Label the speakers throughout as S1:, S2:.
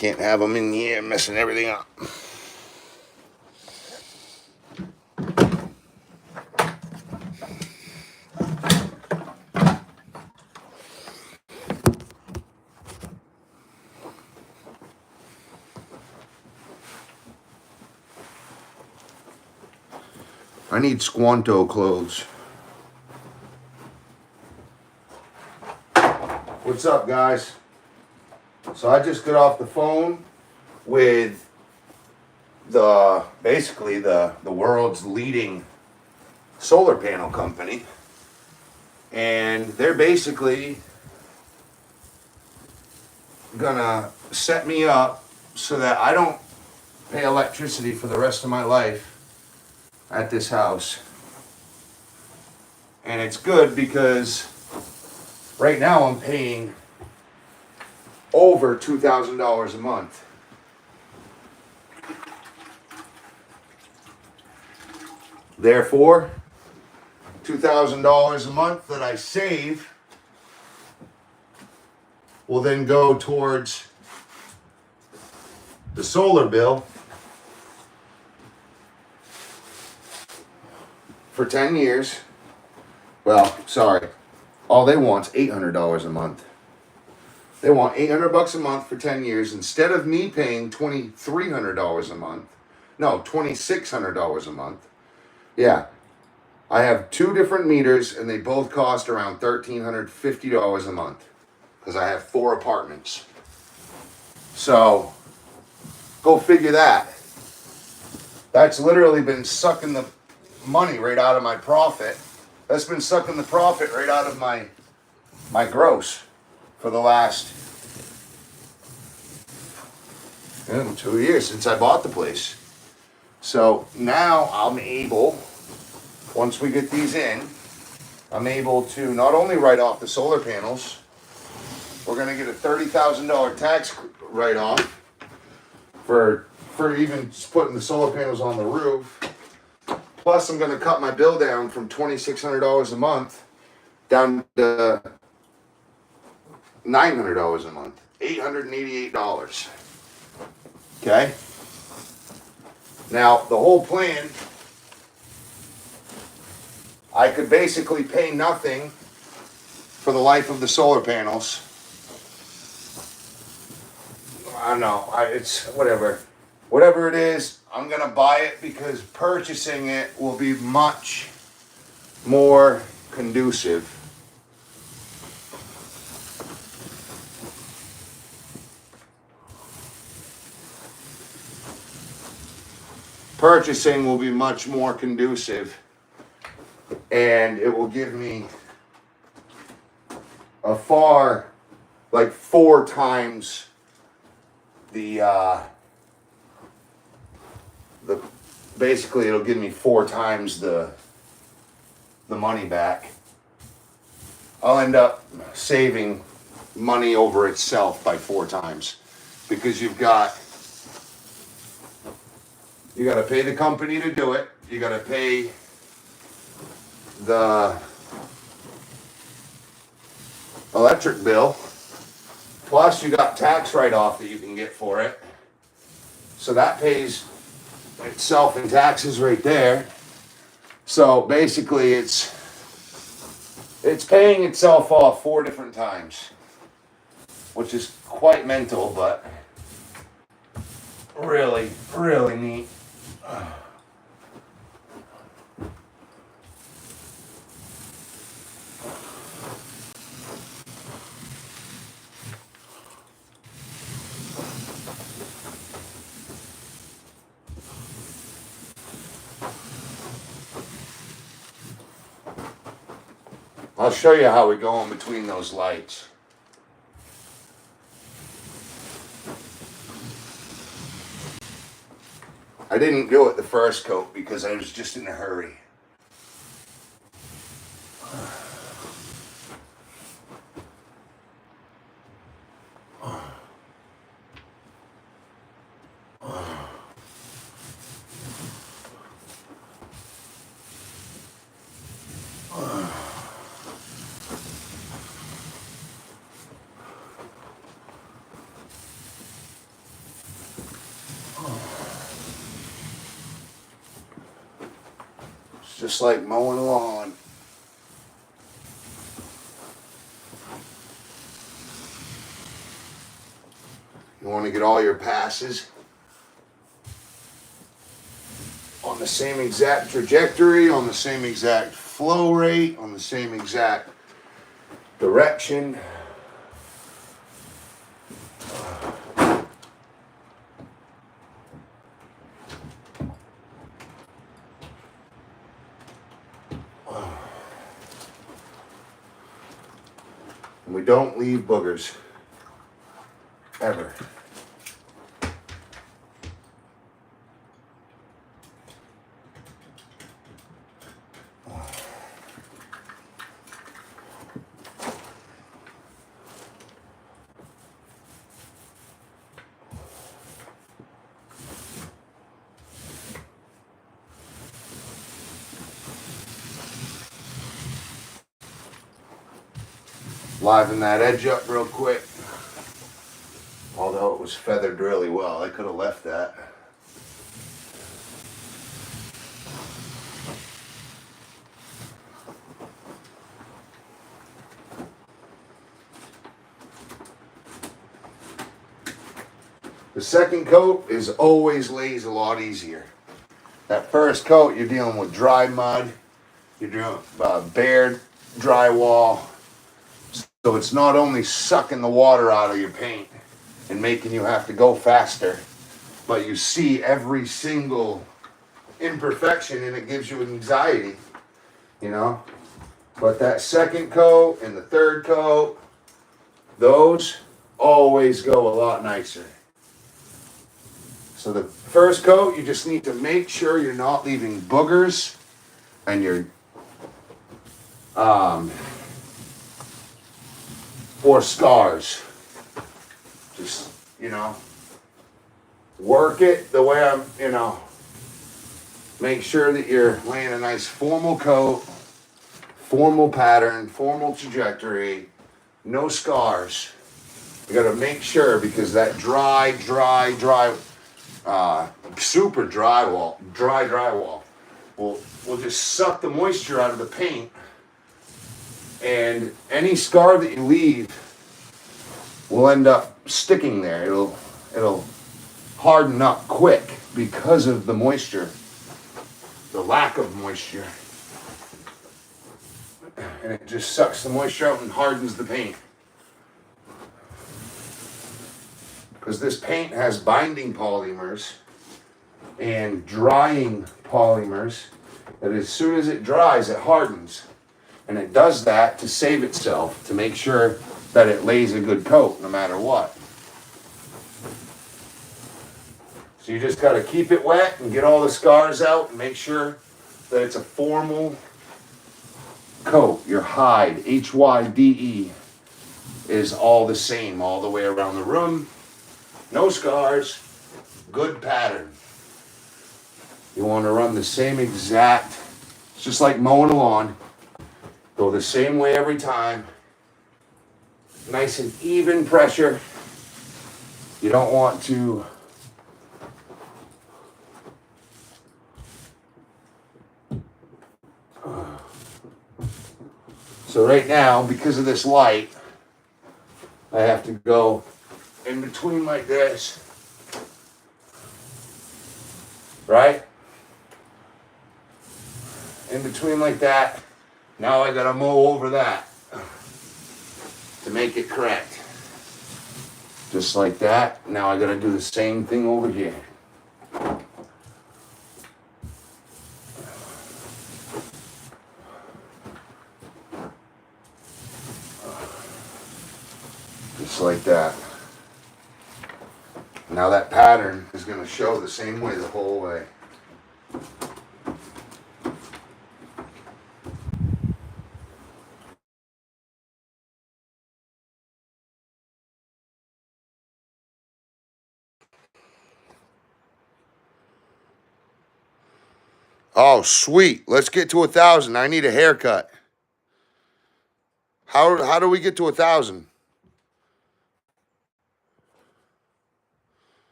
S1: Can't have them in here messing everything up. I need Squanto clothes. What's up, guys? So I just got off the phone with basically the world's leading solar panel company, and they're basically gonna set me up so that I don't pay electricity for the rest of my life at this house. And it's good because right now I'm paying over $2,000 a month. Therefore, $2,000 a month that I save will then go towards the solar bill for 10 years. Well, sorry. All they want is $800 a month. They want $800 a month for 10 years instead of me paying $2,300 a month. No, $2,600 a month. Yeah. I have two different meters and they both cost around $1,350 a month because I have 4 apartments. So, go figure that. That's literally been sucking the money right out of my profit. That's been sucking the profit right out of my gross for the last 2 years since I bought the place. So now I'm able, once we get these in, I'm able to not only write off the solar panels, we're going to get a $30,000 tax write-off for even putting the solar panels on the roof. Plus, I'm going to cut my bill down from $2,600 a month down to $900 a month, $888. Okay? Now, the whole plan, I could basically pay nothing for the life of the solar panels. I don't know, it's whatever. Whatever it is, I'm going to buy it because purchasing it will be much more conducive. Purchasing will be much more conducive, and it will give me a 4 times basically it'll give me 4 times the money back. I'll end up saving money over itself by 4 times because you got to pay the company to do it. You got to pay the electric bill. Plus you got tax write-off that you can get for it. So that pays itself in taxes right there. So basically it's paying itself off 4 different times, which is quite mental, but really, really neat. I'll show you how we go in between those lights. I didn't do it the first coat because I was just in a hurry. Just like mowing a lawn. You want to get all your passes on the same exact trajectory, on the same exact flow rate, on the same exact direction. And we don't leave boogers. Ever. Liven that edge up real quick. Although it was feathered really well, I could have left that. The second coat is always lays a lot easier. That first coat, you're dealing with dry mud, you're doing bare drywall. So it's not only sucking the water out of your paint and making you have to go faster, but you see every single imperfection and it gives you anxiety, you know? But that second coat and the third coat, those always go a lot nicer. So the first coat, you just need to make sure you're not leaving boogers and you're or scars. Just, you know, work it the way I'm, you know, make sure that you're laying a nice formal coat, formal pattern, formal trajectory, no scars. You gotta make sure because that dry, super drywall will just suck the moisture out of the paint. And any scar that you leave will end up sticking there. It'll harden up quick because of the moisture, the lack of moisture. And it just sucks the moisture out and hardens the paint. Because this paint has binding polymers and drying polymers that as soon as it dries, it hardens. And it does that to save itself, to make sure that it lays a good coat no matter what. So you just got to keep it wet and get all the scars out and make sure that it's a formal coat. Your hide, HYDE, is all the same all the way around the room. No scars, good pattern. You want to run the same exact, it's just like mowing a lawn. Go the same way every time. Nice and even pressure. You don't want to so right now, because of this light, I have to go in between like this. Right? In between like that. Now I gotta mow over that to make it correct. Just like that. Now I gotta do the same thing over here. Just like that. Now that pattern is gonna show the same way the whole way. Oh, sweet. Let's get to 1,000. I need a haircut. How do we get to 1,000?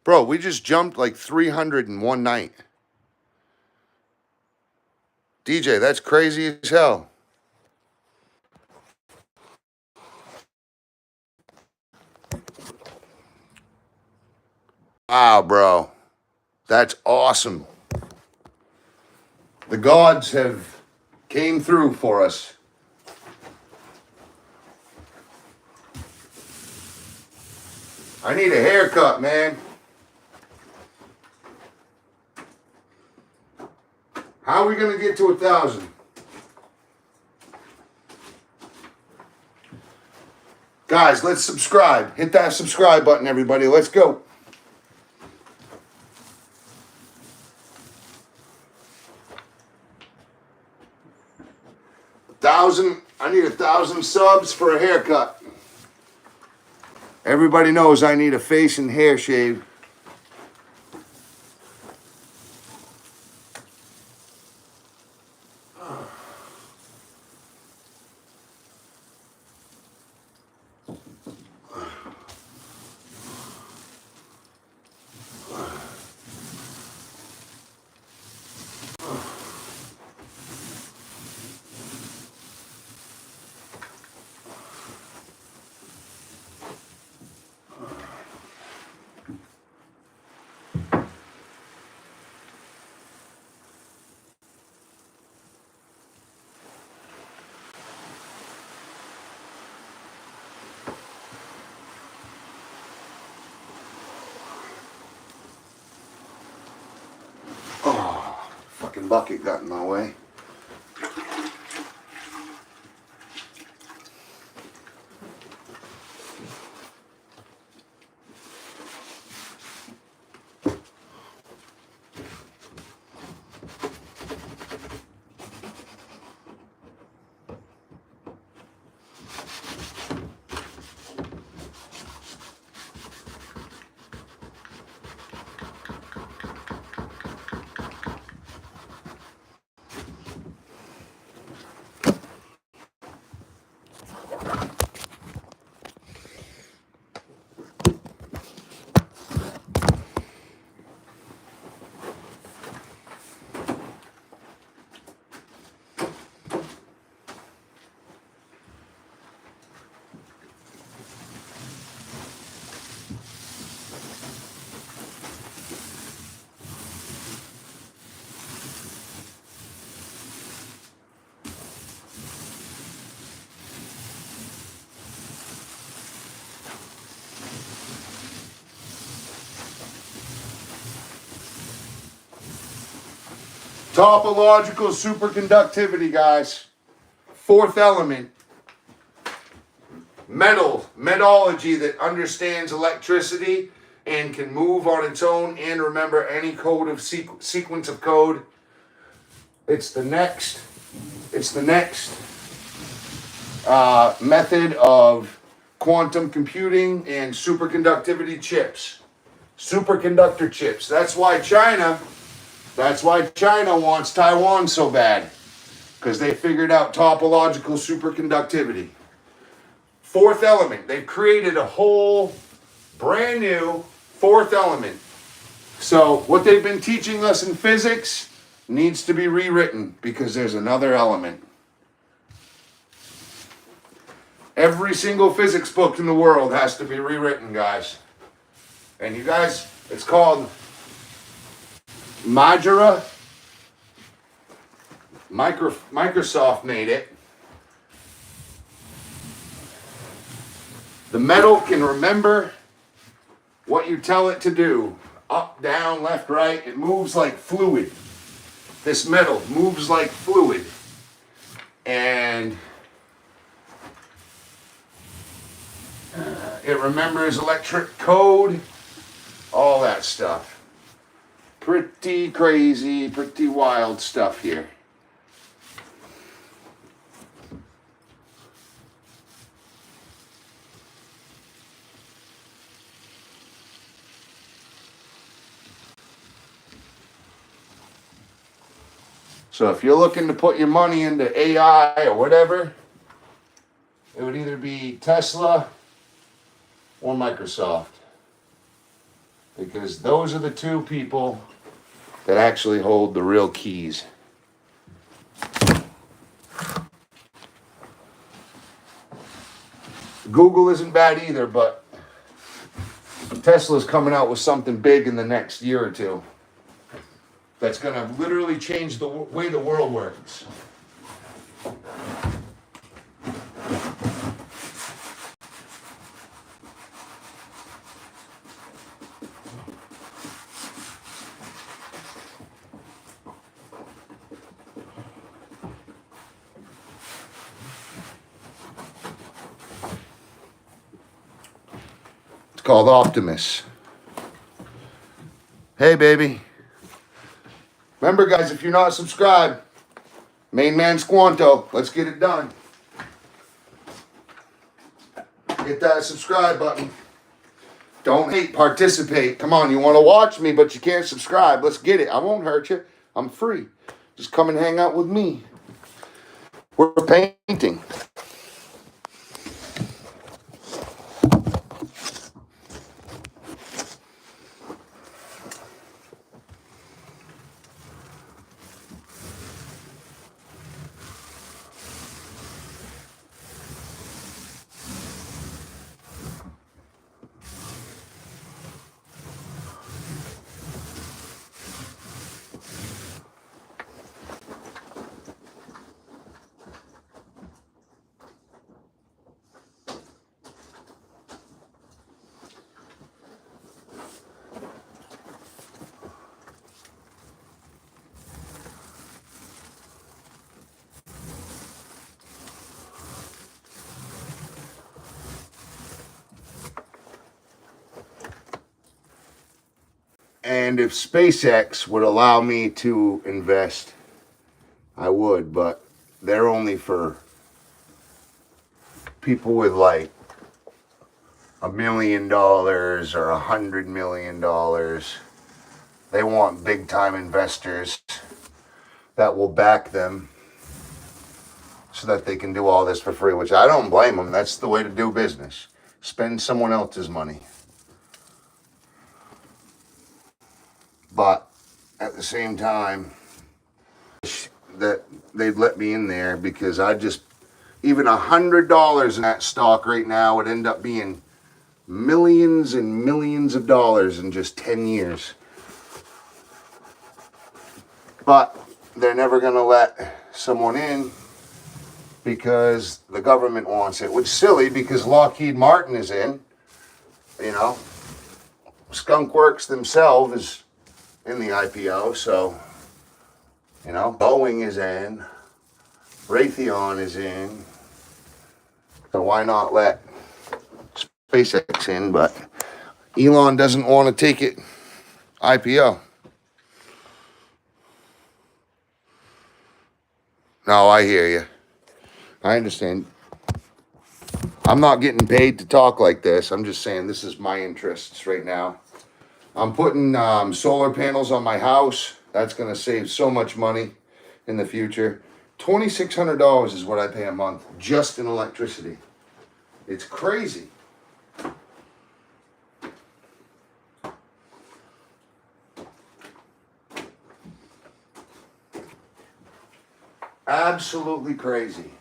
S1: Bro, we just jumped like 300 in one night. DJ, that's crazy as hell. Wow, bro. That's awesome. The gods have came through for us. I need a haircut, man. How are we going to get to 1,000? Guys, let's subscribe. Hit that subscribe button, everybody. Let's go. I need 1,000 subs for a haircut. Everybody knows I need a face and hair shave. Oh, fucking bucket got in my way. Topological superconductivity, guys. Fourth element. Metallurgy that understands electricity and can move on its own and remember any code of sequence of code. It's the next method of quantum computing and superconductivity chips. Superconductor chips. That's why China wants Taiwan so bad, because they figured out topological superconductivity. Fourth element. They've created a whole brand new fourth element. So what they've been teaching us in physics needs to be rewritten because there's another element. Every single physics book in the world has to be rewritten, guys. And you guys, it's called Majora. Microsoft made it. The metal can remember what you tell it to do. Up, down, left, right. It moves like fluid. This metal moves like fluid. And it remembers electric code. All that stuff. Pretty crazy, pretty wild stuff here. So if you're looking to put your money into AI or whatever, it would either be Tesla or Microsoft. Because those are the two people that actually hold the real keys. Google isn't bad either, but Tesla's coming out with something big in the next year or two that's going to literally change the way the world works. It's called Optimus. Hey, baby. Remember, guys, if you're not subscribed, Main Man Squanto, let's get it done. Hit that subscribe button. Don't hate, participate. Come on, you want to watch me, but you can't subscribe. Let's get it. I won't hurt you. I'm free. Just come and hang out with me. We're painting. And if SpaceX would allow me to invest, I would, but they're only for people with like $1 million or $100 million. They want big time investors that will back them so that they can do all this for free, which I don't blame them. That's the way to do business. Spend someone else's money. But at the same time, that they'd let me in there, because I just, even $100 in that stock right now would end up being millions and millions of dollars in just 10 years. But they're never going to let someone in because the government wants it, which is silly because Lockheed Martin is in, you know. Skunk Works themselves is in the IPO, so, you know, Boeing is in, Raytheon is in, so why not let SpaceX in? But Elon doesn't want to take it IPO. No, I hear you. I understand. I'm not getting paid to talk like this. I'm just saying this is my interests right now. I'm putting solar panels on my house. That's going to save so much money in the future. $2,600 is what I pay a month just in electricity. It's crazy. Absolutely crazy.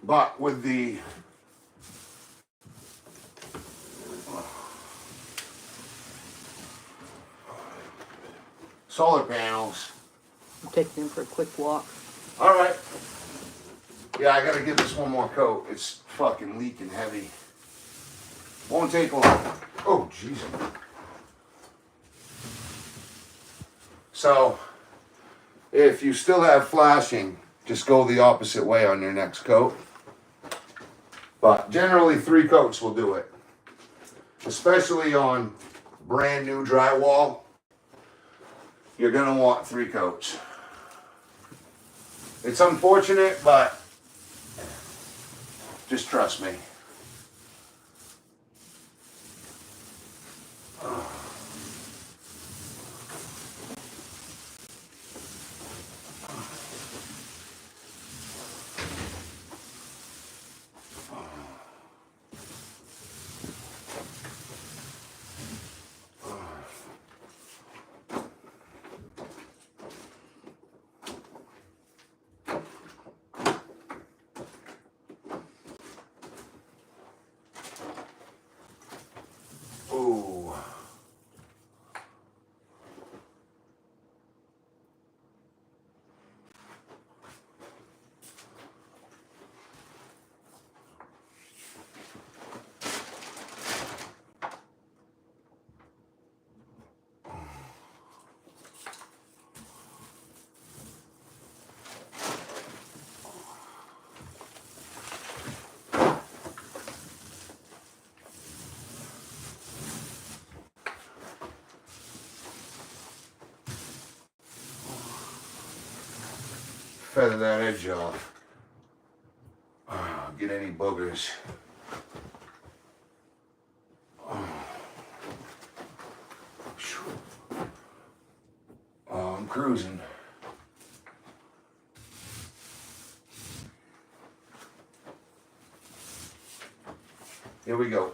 S1: But with the solar panels.
S2: I'm taking him for a quick walk.
S1: All right. Yeah, I gotta give this one more coat. It's fucking leaking heavy. Won't take long. Oh, jeez. So, if you still have flashing, just go the opposite way on your next coat. But generally 3 coats will do it. Especially on brand new drywall, you're gonna want 3 coats. It's unfortunate, but just trust me. Ooh. Feather that edge off. Get any boogers. I'm cruising. Here we go.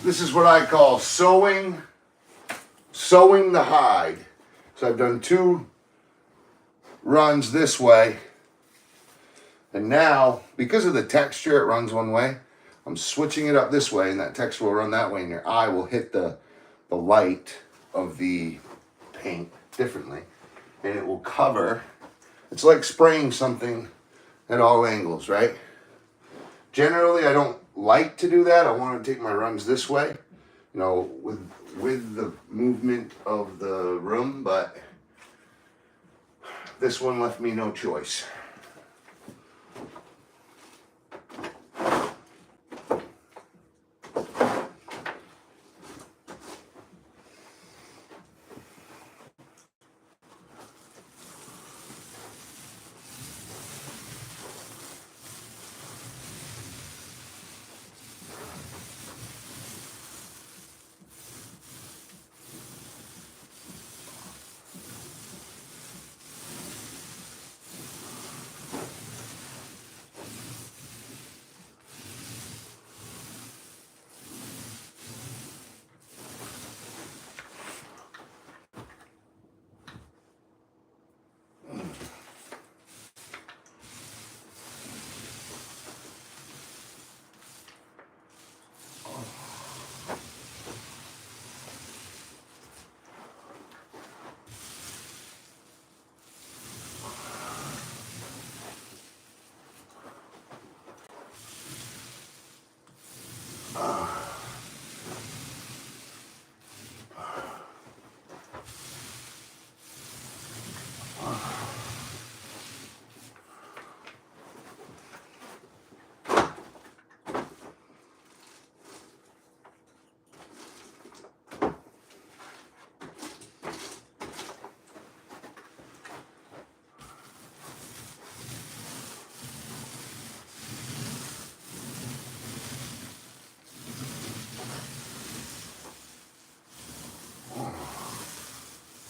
S1: This is what I call sewing the hide. So I've done 2 runs this way. And now, because of the texture, it runs one way. I'm switching it up this way, and that texture will run that way, and your eye will hit the light of the paint differently. And it will cover. It's like spraying something at all angles, right? Generally, I don't like to do that. I want to take my runs this way, you know, with the movement of the room, but this one left me no choice.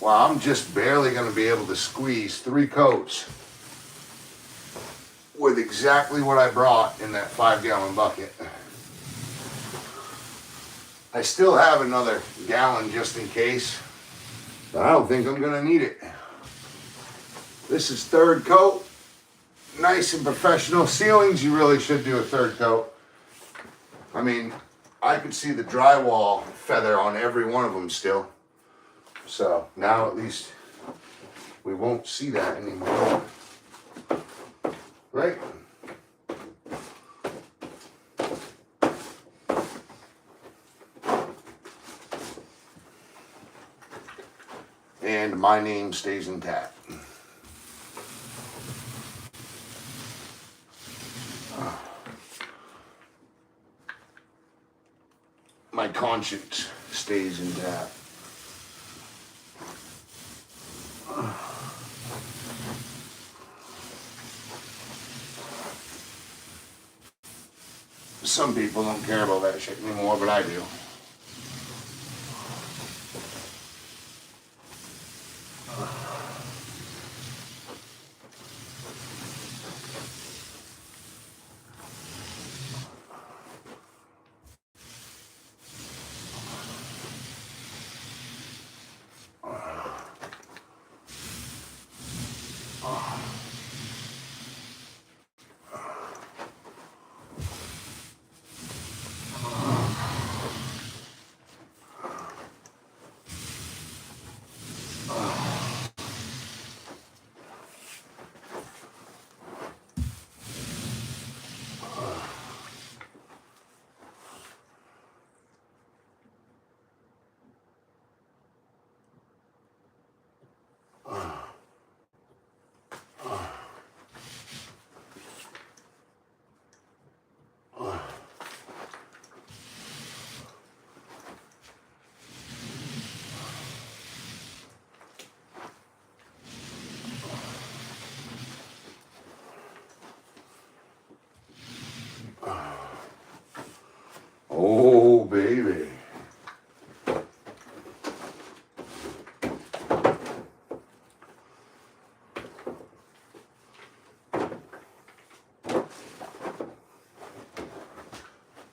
S1: Well, I'm just barely going to be able to squeeze 3 coats with exactly what I brought in that 5-gallon bucket. I still have another gallon just in case, but I don't think I'm going to need it. This is 3rd coat. Nice and professional. Ceilings, you really should do a 3rd coat. I mean, I could see the drywall feather on every one of them still. So now at least we won't see that anymore. Right? And my name stays intact. My conscience stays intact. Some people don't care about that shit anymore, but I do. Oh, baby.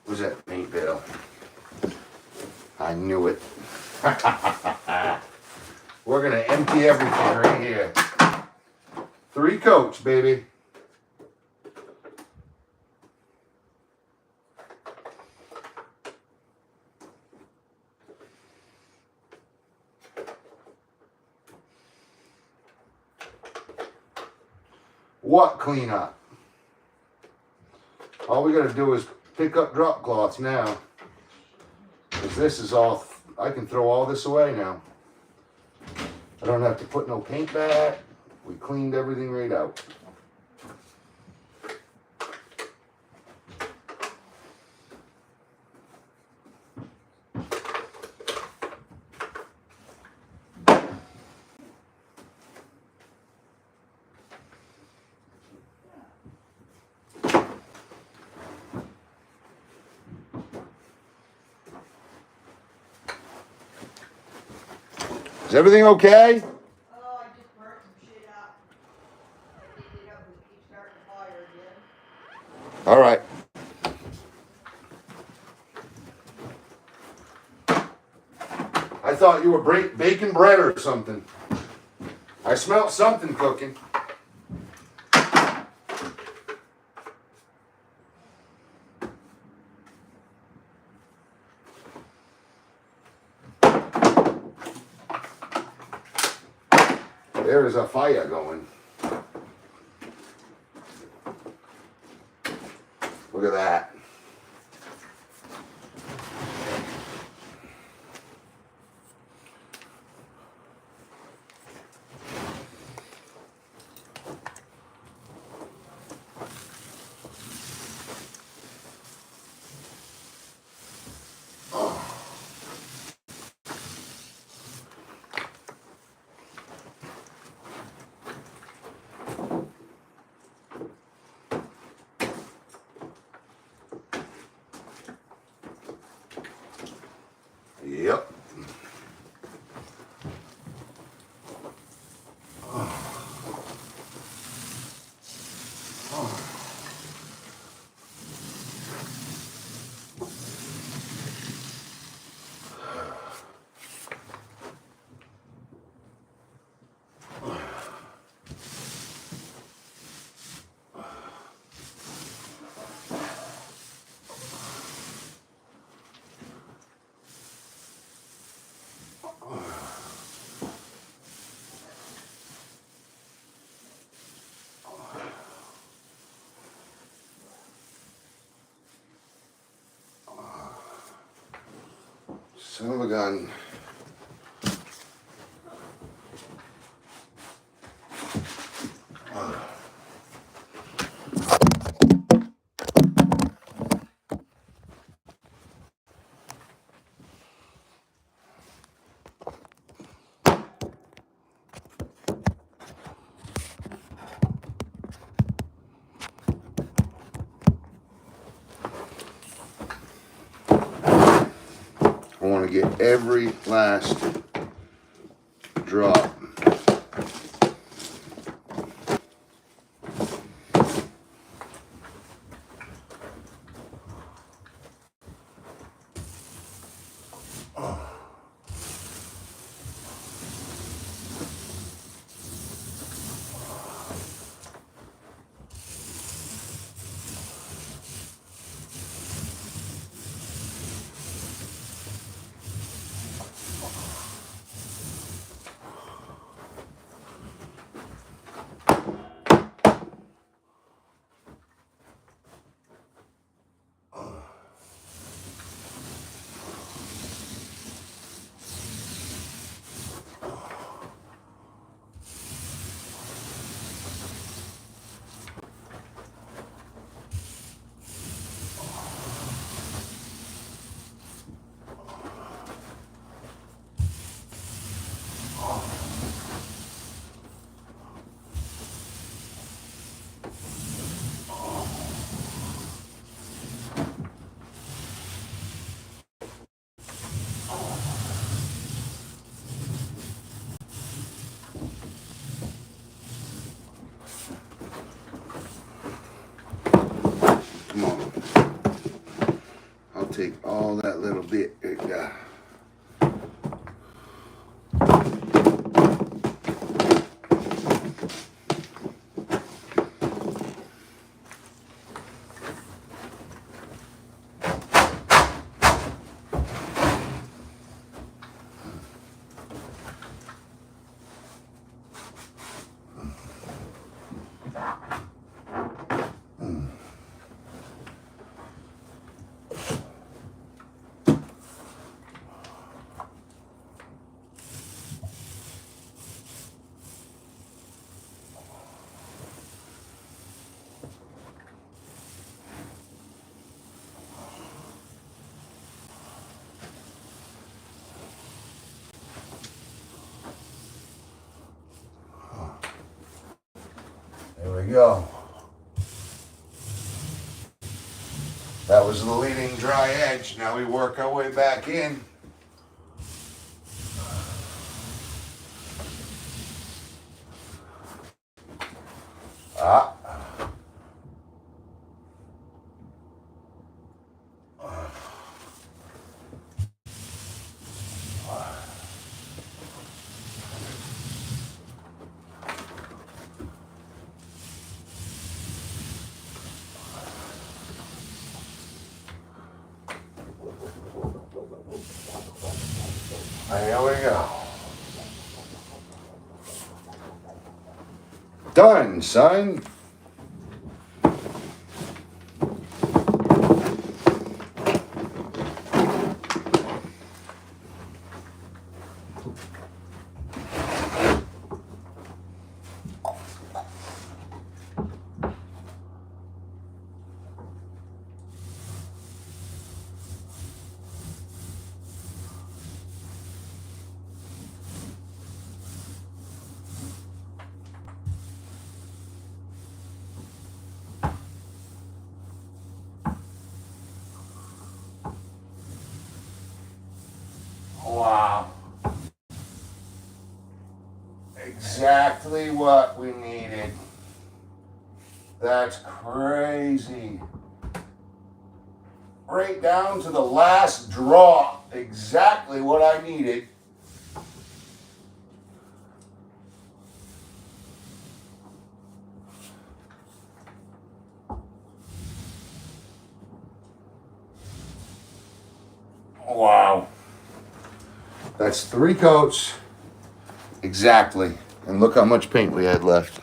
S1: What's that paint bill? I knew it. We're gonna empty everything right here. 3 coats, baby. What cleanup? All we gotta do is pick up drop cloths now. Because this is all, I can throw all this away now. I don't have to put no paint back. We cleaned everything right out. Is everything okay?
S2: Oh, I just burnt some shit up. I did it up and keep starting the fire again.
S1: All right. I thought you were baking bread or something. I smelled something cooking. There is a fire going. Look at that. Son of a gun. I want to get every last drop. Come on. I'll take all that little bit. There we go. That was the leading dry edge. Now we work our way back in. Ah. There we go. Done, son. Wow. Exactly what we needed. That's crazy. Right down to the last drop. Exactly what I needed. Wow. That's 3 coats. Exactly. And look how much paint we had left.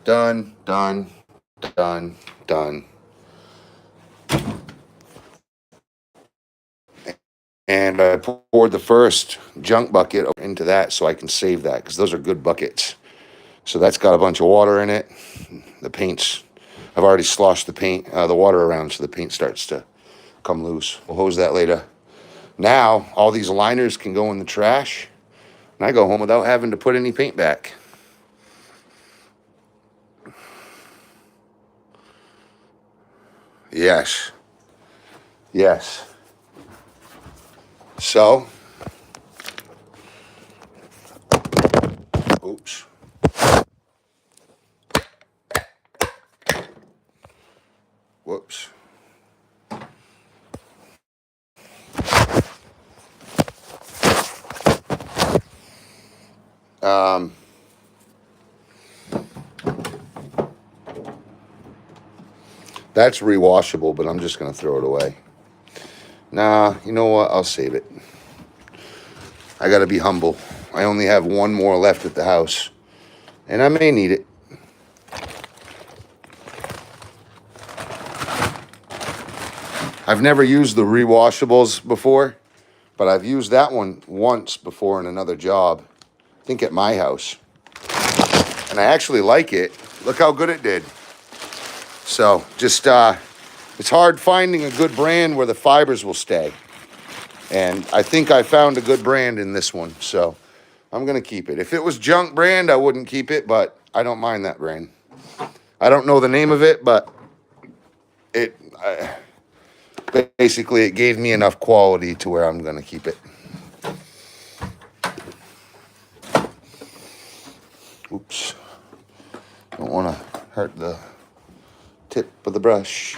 S1: Done, done, done, done. And I poured the first junk bucket into that so I can save that, because those are good buckets. So that's got a bunch of water in it. The paint's, I've already sloshed the paint, the water around, so the paint starts to come loose. We'll hose that later. Now, all these liners can go in the trash, and I go home without having to put any paint back. Yes. Yes. So, oops. Whoops. That's rewashable, but I'm just going to throw it away. Nah, you know what? I'll save it. I got to be humble. I only have one more left at the house, and I may need it. I've never used the rewashables before, but I've used that one once before in another job. I think at my house. And I actually like it. Look how good it did. So just, it's hard finding a good brand where the fibers will stay. And I think I found a good brand in this one. So I'm going to keep it. If it was junk brand, I wouldn't keep it, but I don't mind that brand. I don't know the name of it, but basically it gave me enough quality to where I'm going to keep it. Oops. Don't want to hurt the tip of the brush.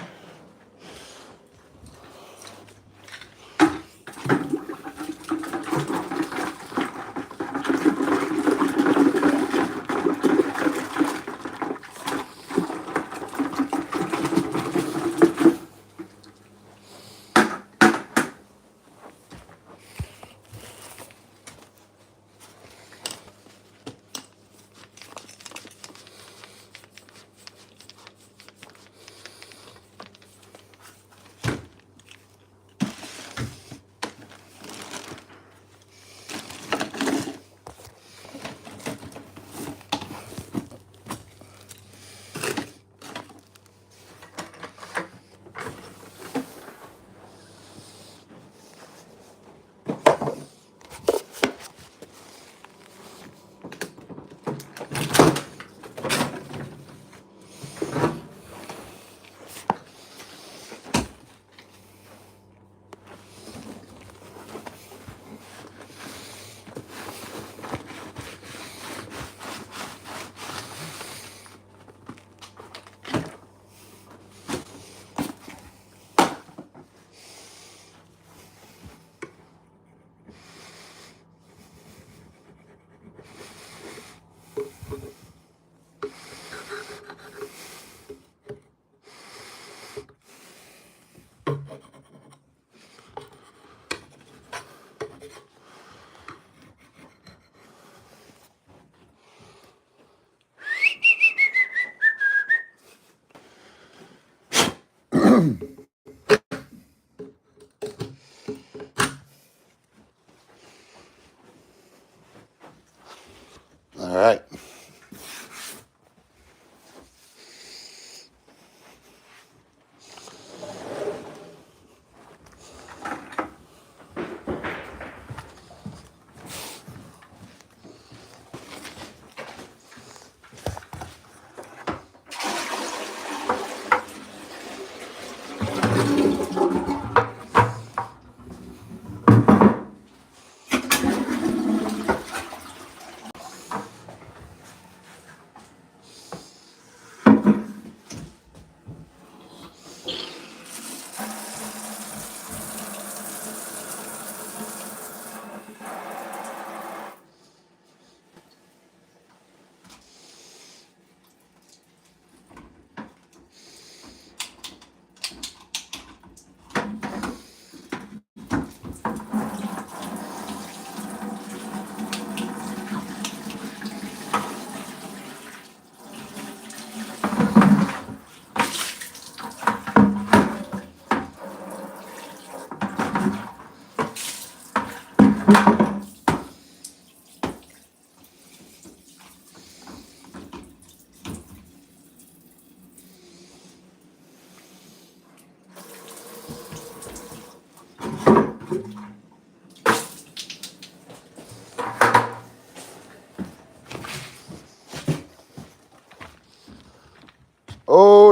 S1: All right.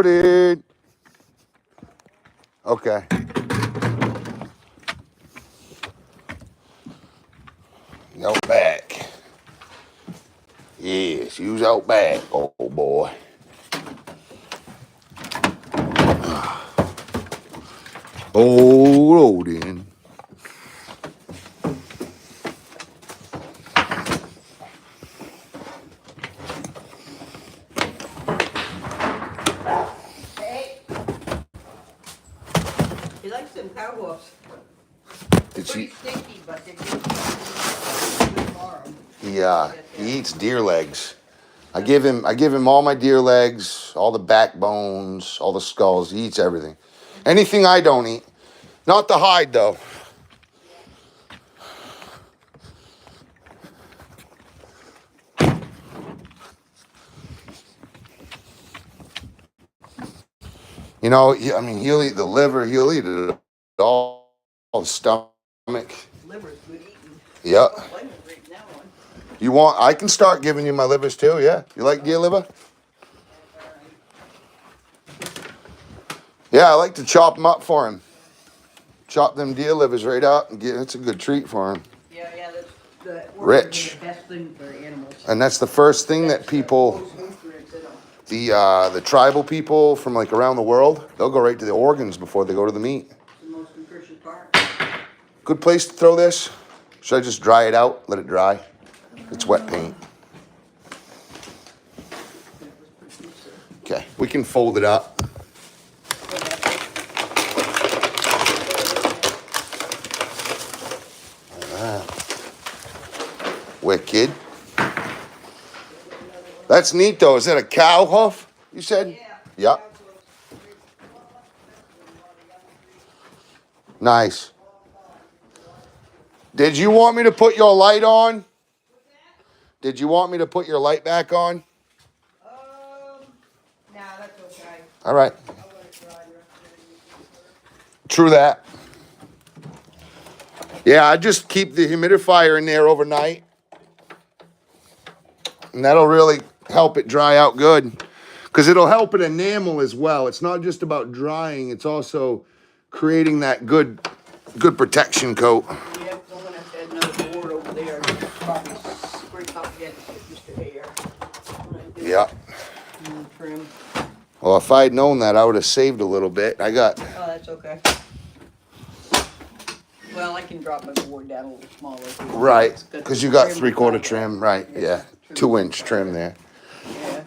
S1: loaded. Okay. Out back. Yes, use out back. Oh boy. Oh, loading.
S2: Hey, he likes them cow hoofs. They're
S1: Did
S2: pretty
S1: she?
S2: stinky, but they're good for 'em.
S1: He eats deer legs. I give him all my deer legs, all the backbones, all the skulls. He eats everything. Anything I don't eat. Not the hide though. You know, I mean, he'll eat the liver. He'll eat it all the stomach.
S2: Liver's good eating.
S1: Yeah.
S2: Don't blame him for eating that one.
S1: You want? I can start giving you my livers too. Yeah. You like deer liver?
S2: That's all right.
S1: Yeah, I like to chop them up for him. Chop them deer livers right up and get. It's a good treat for him.
S2: Yeah, that's the
S1: Rich.
S2: the best thing for animals.
S1: And that's the first thing that people,
S2: Most nutrients in 'em.
S1: the tribal people from like around the world, they'll go right to the organs before they go to the meat.
S2: It's the most nutritious part.
S1: Good place to throw this. Should I just dry it out? Let it dry. It's wet paint. Okay, we can fold it up. Wicked. That's neat though. Is that a cow hoof? You said?
S2: Yeah.
S1: Yep. Nice. Did you want me to put your light on? Did you want me to put your light back on?
S2: Nah, that's okay.
S1: All right.
S2: I'll let it dry the rest of
S1: True that. Yeah, I just keep the humidifier in there overnight. And that'll really help it dry out good. Because it'll help it enamel as well. It's not just about drying, it's also creating that good protection coat.
S2: Yep, I'm gonna have to add another board over there. Probably scrape up against it just a hair.
S1: Yeah.
S2: And trim.
S1: Well, if I'd known that, I would have saved a little bit.
S2: Oh, that's okay. Well, I can drop my board down a little smaller.
S1: Right, because you got
S2: Trim
S1: 3/4
S2: right
S1: trim,
S2: there.
S1: right? Yeah, 2-inch trim there.
S2: Yeah.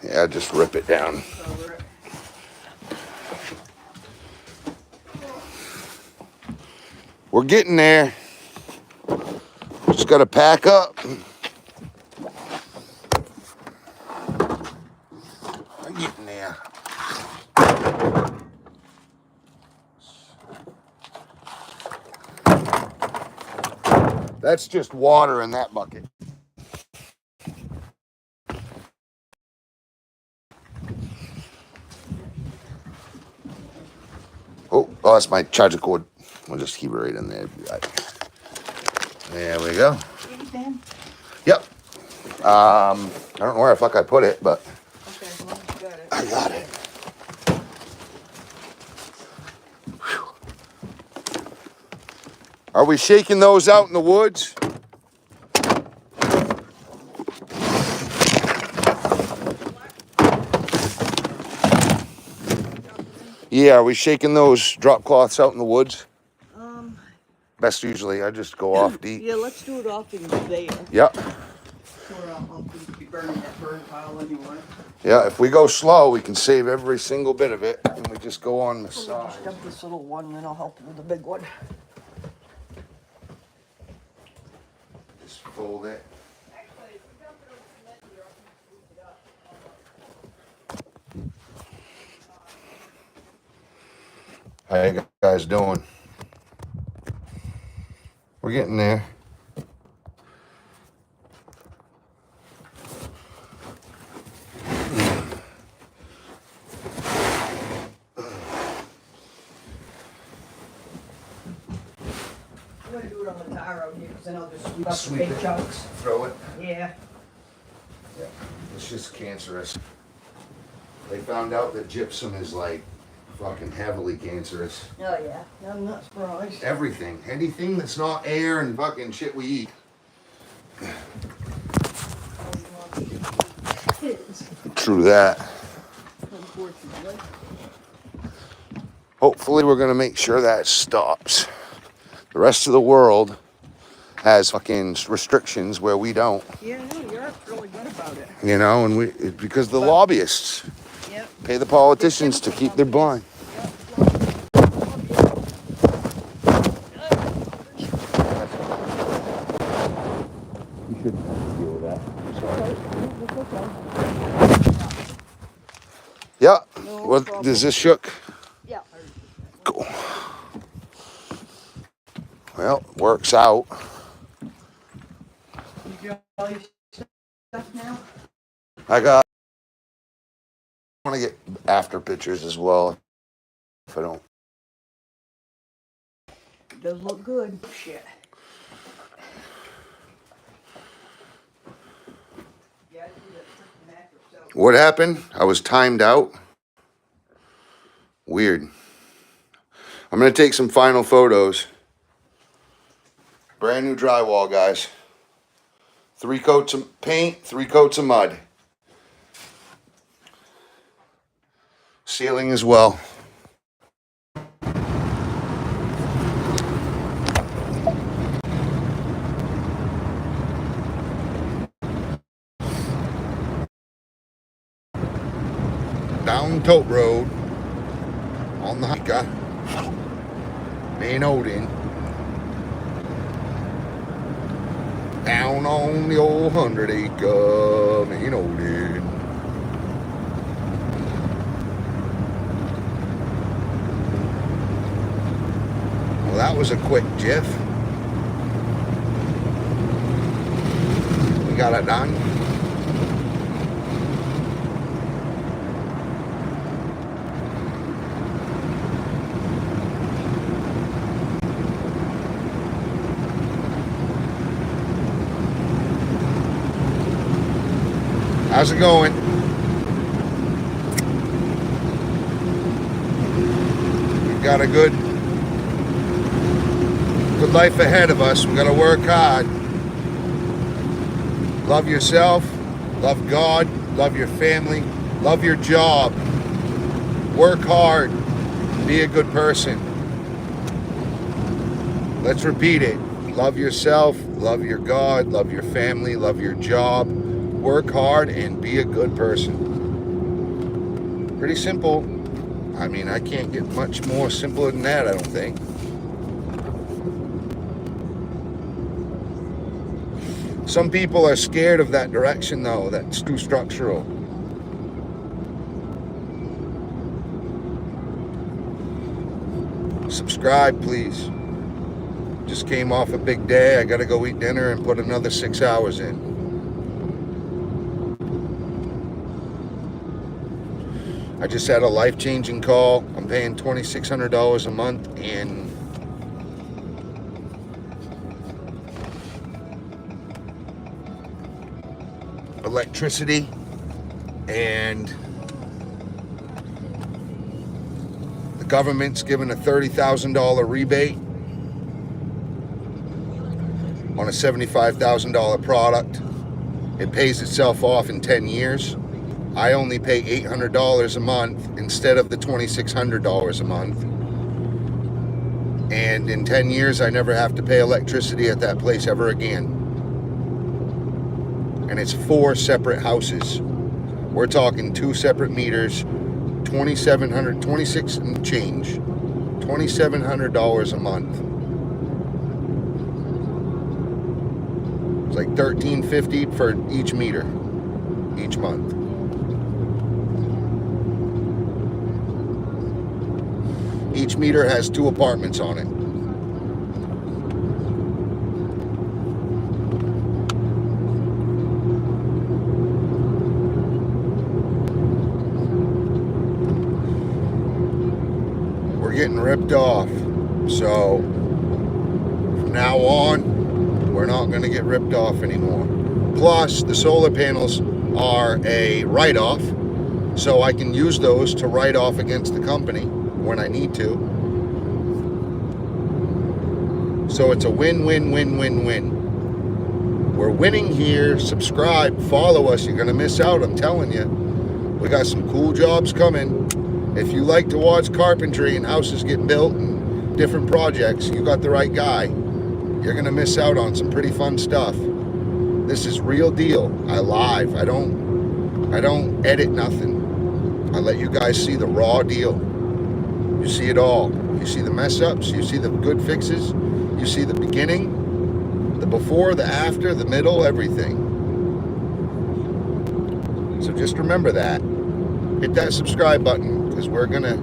S1: Yeah, just rip it down.
S2: Cover it.
S1: We're getting there. Just got to pack up. We're getting there. That's just water in that bucket. Oh, that's my charger cord. We'll just keep it right in there. There we go. Yep. I don't know where the fuck I put it, but
S2: Okay, as long as you got it.
S1: I got it. Whew. Are we shaking those out in the woods? Yeah, are we shaking those drop cloths out in the woods? Best usually, I just go off deep.
S2: Yeah, let's do it off in there.
S1: Yep.
S2: Or I'll be burning that burn pile anyway.
S1: Yeah, if we go slow, we can save every single bit of it, and we just go on the side.
S2: Just dump this little one, and then I'll help you with the big one.
S1: Just fold it. How you guys doing? We're getting there.
S2: I'm gonna do it on the tire out here, because then I'll just sweep up the
S1: Sweep
S2: big
S1: it.
S2: chunks.
S1: Throw it.
S2: Yeah.
S1: It's just cancerous. They found out that gypsum is like fucking heavily cancerous.
S2: Oh yeah, I'm not surprised.
S1: Everything. Anything that's not air and fucking shit we eat. True that.
S2: Unfortunately.
S1: Hopefully we're gonna make sure that stops. The rest of the world has fucking restrictions where we don't.
S2: Yeah, no, Europe's really good about it.
S1: You know, and because the lobbyists
S2: Yep.
S1: pay the politicians to keep their blind. You shouldn't have to deal with that. Yeah.
S2: No
S1: What
S2: problem.
S1: does this shook?
S2: Yeah.
S1: Cool. Well, works out.
S2: You got all your stuff now?
S1: I want to get after pictures as well. If I don't.
S2: It does look good. Shit. Yeah, I do that freaking mattress, so.
S1: What happened? I was timed out. Weird. I'm going to take some final photos. Brand new drywall, guys. 3 coats of paint, 3 coats of mud. Ceiling as well. Down Tote Road on the Hika, Main Odin. Down on the old 100-acre Main Odin. Well, that was a quick jiff. We got it done. How's it going? We've got a good life ahead of us. We got to work hard. Love yourself, love God, love your family, love your job. Work hard, be a good person. Let's repeat it. Love yourself, love your God, love your family, love your job. Work hard and be a good person. Pretty simple. I mean, I can't get much more simpler than that, I don't think. Some people are scared of that direction, though. That's too structural. Subscribe, please. Just came off a big day. I gotta go eat dinner and put another 6 hours in. I just had a life-changing call. I'm paying $2,600 a month in electricity, and the government's given a $30,000 rebate on a $75,000 product. It pays itself off in 10 years. I only pay $800 a month instead of the $2,600 a month. And in 10 years, I never have to pay electricity at that place ever again. And it's 4 separate houses. We're talking 2 separate meters, $2,600 and change, $2,700 a month. It's like $1,350 for each meter, each month. Each meter has 2 apartments on it. We're getting ripped off. So from now on, we're not going to get ripped off anymore. Plus, the solar panels are a write-off. so I can use those to write off against the company when I need to. So it's a win-win-win-win-win. We're winning here. Subscribe, follow us. You're gonna miss out, I'm telling you. We got some cool jobs coming. If you like to watch carpentry and houses get built and different projects, you got the right guy. You're gonna miss out on some pretty fun stuff. This is real deal. I live. I don't edit nothing. I let you guys see the raw deal. You see it all. You see the mess ups, you see the good fixes, you see the beginning, the before, the after, the middle, everything. So just remember that. Hit that subscribe button, because we're gonna,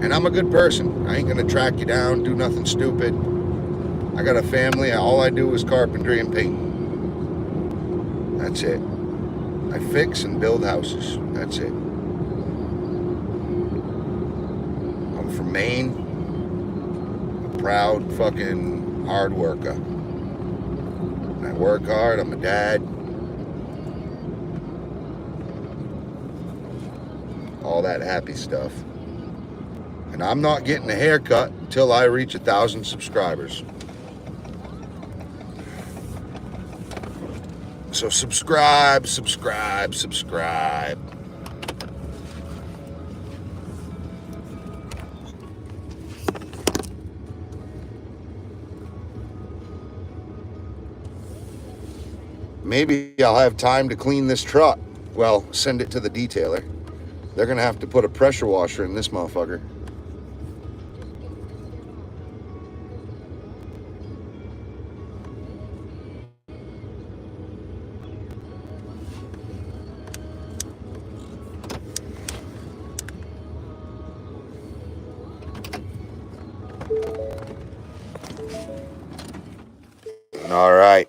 S1: and I'm a good person. I ain't gonna track you down, do nothing stupid. I got a family. All I do is carpentry and painting. That's it. I fix and build houses. That's it. I'm from Maine. I'm a proud fucking hard worker. I work hard. I'm a dad. All that happy stuff. And I'm not getting a haircut until I reach 1,000 subscribers. So subscribe. Maybe I'll have time to clean this truck. Well, send it to the detailer. They're gonna have to put a pressure washer in this motherfucker. All right.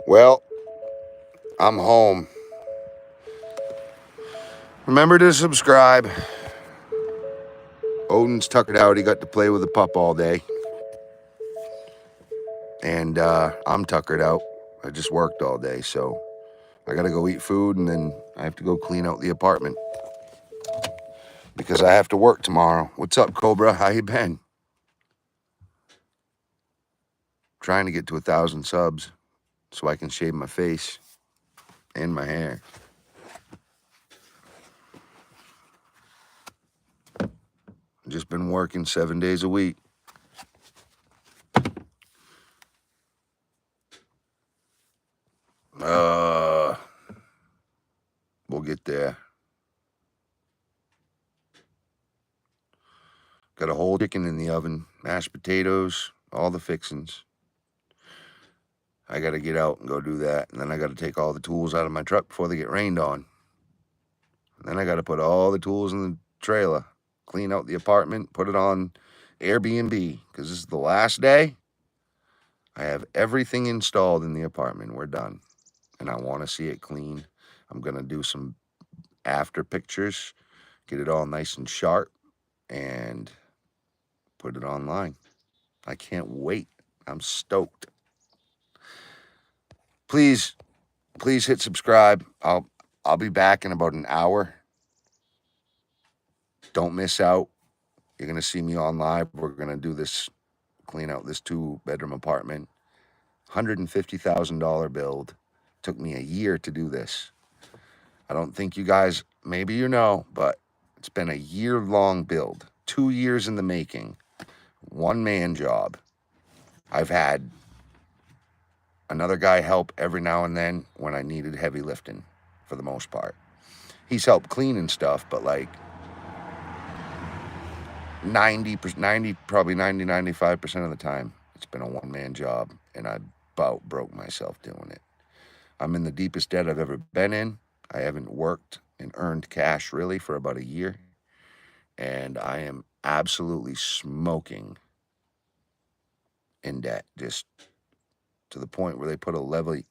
S1: Well, I'm home. Remember to subscribe. Odin's tuckered out. He got to play with the pup all day. And I'm tuckered out. I just worked all day, so I gotta go eat food, and then I have to go clean out the apartment because I have to work tomorrow. What's up, Cobra? How you been? Trying to get to 1,000 subs so I can shave my face and my hair. Just been working 7 days a week. We'll get there. Got a whole chicken in the oven, mashed potatoes, all the fixings. I got to get out and go do that. And then I got to take all the tools out of my truck before they get rained on. And then I got to put all the tools in the trailer, clean out the apartment, put it on Airbnb, because this is the last day. I have everything installed in the apartment. We're done. And I want to see it clean. I'm going to do some after pictures, get it all nice and sharp, and put it online. I can't wait. I'm stoked. Please hit subscribe. I'll be back in about an hour. Don't miss out. You're gonna see me on live. We're gonna do this, clean out this 2-bedroom apartment. $150,000 build. Took me a year to do this. I don't think you guys, maybe you know, but it's been a year-long build. 2 years in the making. One-man job. I've had another guy help every now and then when I needed heavy lifting, for the most part. He's helped cleaning stuff, but like 95% of the time, it's been a one-man job, and I about broke myself doing it. I'm in the deepest debt I've ever been in. I haven't worked and earned cash really for about a year, and I am absolutely smoking in debt, just to the point where they put a levy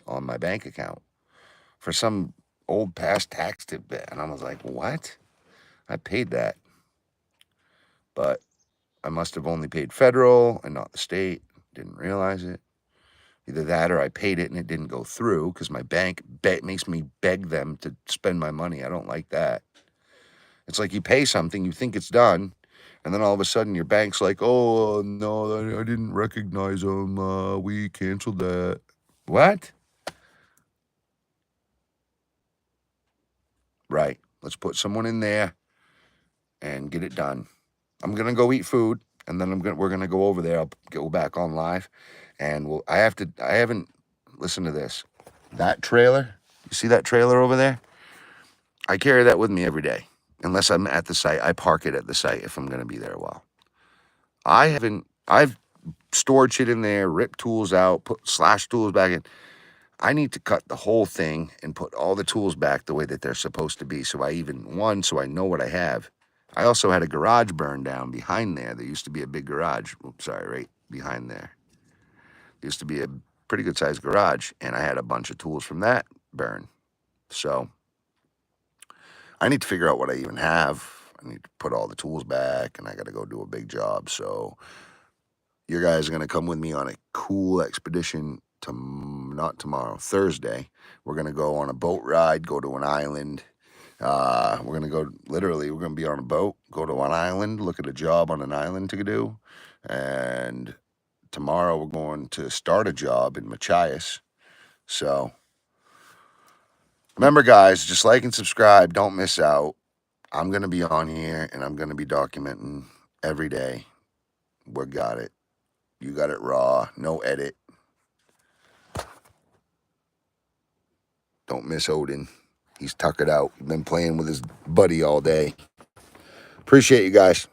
S1: on my bank account for some old past tax tip, and I was like, what? I paid that, but I must have only paid federal and not the state. didn't realize it. Either that or I paid it and it didn't go through because my bank makes me beg them to spend my money. I don't like that. It's like you pay something, you think it's done, and then all of a sudden your bank's like, oh, no, I didn't recognize them. We canceled that. What? Right. Let's put someone in there and get it done. I'm going to go eat food, and then we're going to go over there. I'll go back on live, and I haven't, listen to this. That trailer, you see that trailer over there? I carry that with me every day. Unless I'm at the site, I park it at the site if I'm going to be there a while. I've stored shit in there, ripped tools out, put slash tools back in. I need to cut the whole thing and put all the tools back the way that they're supposed to be. So I know what I have. I also had a garage burn down behind there. There used to be a big garage. Oops, sorry, right behind there. There used to be a pretty good sized garage, and I had a bunch of tools from that burn. So I need to figure out what I even have. I need to put all the tools back, and I got to go do a big job. So you guys are going to come with me on a cool expedition not tomorrow, Thursday. We're going to go on a boat ride, go to an island. We're going to go, literally, we're going to be on a boat, go to an island, look at a job on an island to do. And tomorrow we're going to start a job in Machias. So remember, guys, just like and subscribe. Don't miss out. I'm going to be on here, and I'm going to be documenting every day. We got it. You got it raw. No edit. Don't miss Odin. He's tuckered out. Been playing with his buddy all day. Appreciate you guys.